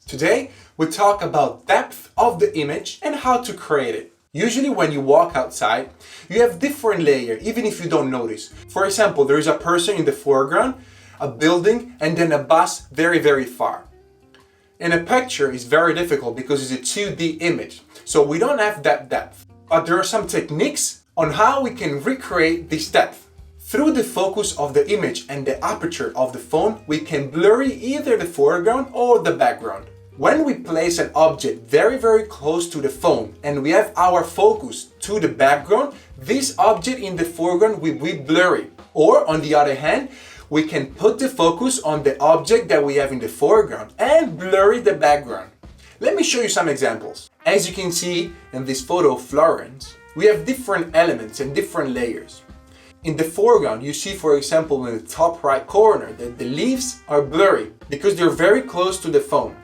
Today, we talk about depth of the image and how to create it. Usually when you walk outside, you have different layers, even if you don't notice. For example, there is a person in the foreground, a building, and then a bus very far. In a picture, it's very difficult because it's a 2D image, so we don't have that depth. But there are some techniques on how we can recreate this depth. Through the focus of the image and the aperture of the phone, we can blurry either the foreground or the background. When we place an object very close to the phone and we have our focus to the background, this object in the foreground will be blurry. Or on the other hand, we can put the focus on the object that we have in the foreground and blurry the background. Let me show you some examples. As you can see in this photo of Florence, we have different elements and different layers. In the foreground, you see, for example, in the top right corner that the leaves are blurry because they're very close to the phone.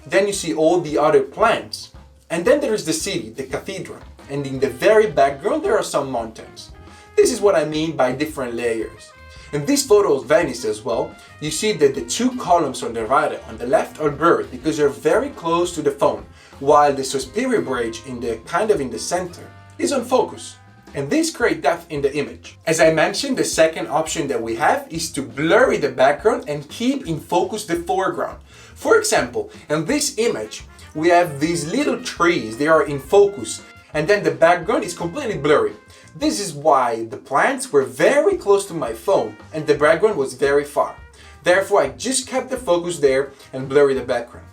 Then you see all the other plants. And then there is the city, the cathedral. And in the very background, there are some mountains. This is what I mean by different layers. In this photo of Venice as well, you see that the two columns on the right and on the left are blurred because they're very close to the phone, while the Suspiria Bridge in the center is on focus. And this creates depth in the image. As I mentioned, the second option that we have is to blurry the background and keep in focus the foreground. For example, in this image, we have these little trees, they are in focus, and then the background is completely blurry. This is why the plants were very close to my phone and the background was very far. Therefore, I just kept the focus there and blurry the background.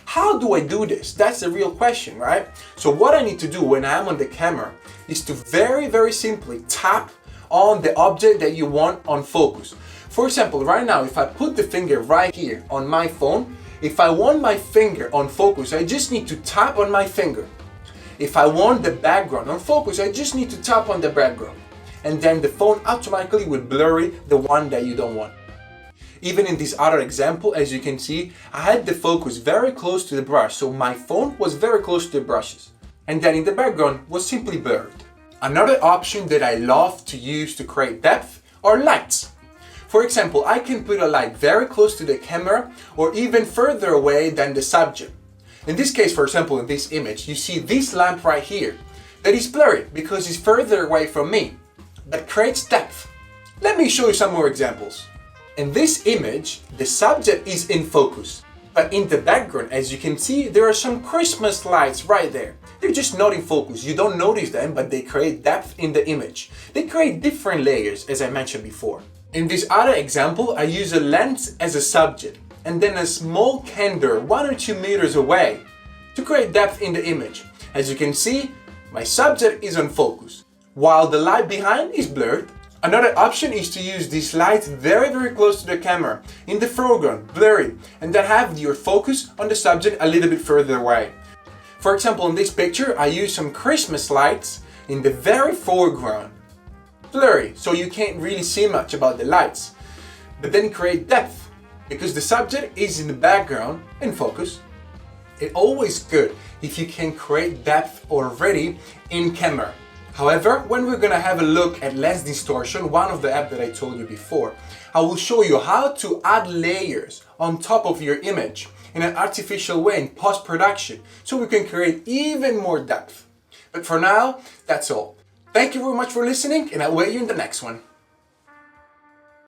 How do I do this? That's the real question, right? So what I need to do when I'm on the camera is to very simply tap on the object that you want on focus. For example, right now, if I put the finger right here on my phone, if I want my finger on focus, I just need to tap on my finger. If I want the background on focus, I just need to tap on the background. And then the phone automatically will blurry the one that you don't want. Even in this other example, as you can see, I had the focus very close to the brush, so my phone was very close to the brushes. And then in the background was simply blurred. Another option that I love to use to create depth are lights. For example, I can put a light very close to the camera or even further away than the subject. In this case, for example, in this image, you see this lamp right here that is blurry because it's further away from me, but creates depth. Let me show you some more examples. In this image, the subject is in focus, but in the background, as you can see, there are some Christmas lights right there. They're just not in focus. You don't notice them, but they create depth in the image. They create different layers, as I mentioned before. In this other example, I use a lens as a subject and then a small candle 1 or 2 meters away to create depth in the image. As you can see, my subject is on focus, while the light behind is blurred. Another option is to use these lights very close to the camera, in the foreground, blurry, and then have your focus on the subject a little bit further away. For example, in this picture, I use some Christmas lights in the very foreground, blurry, so you can't really see much about the lights, but then create depth, because the subject is in the background in focus. It's always good if you can create depth already in camera. However, when we're gonna have a look at lens distortion, one of the apps that I told you before, I will show you how to add layers on top of your image in an artificial way in post-production, so we can create even more depth. But for now, that's all. Thank you very much for listening, and I'll wait you in the next one.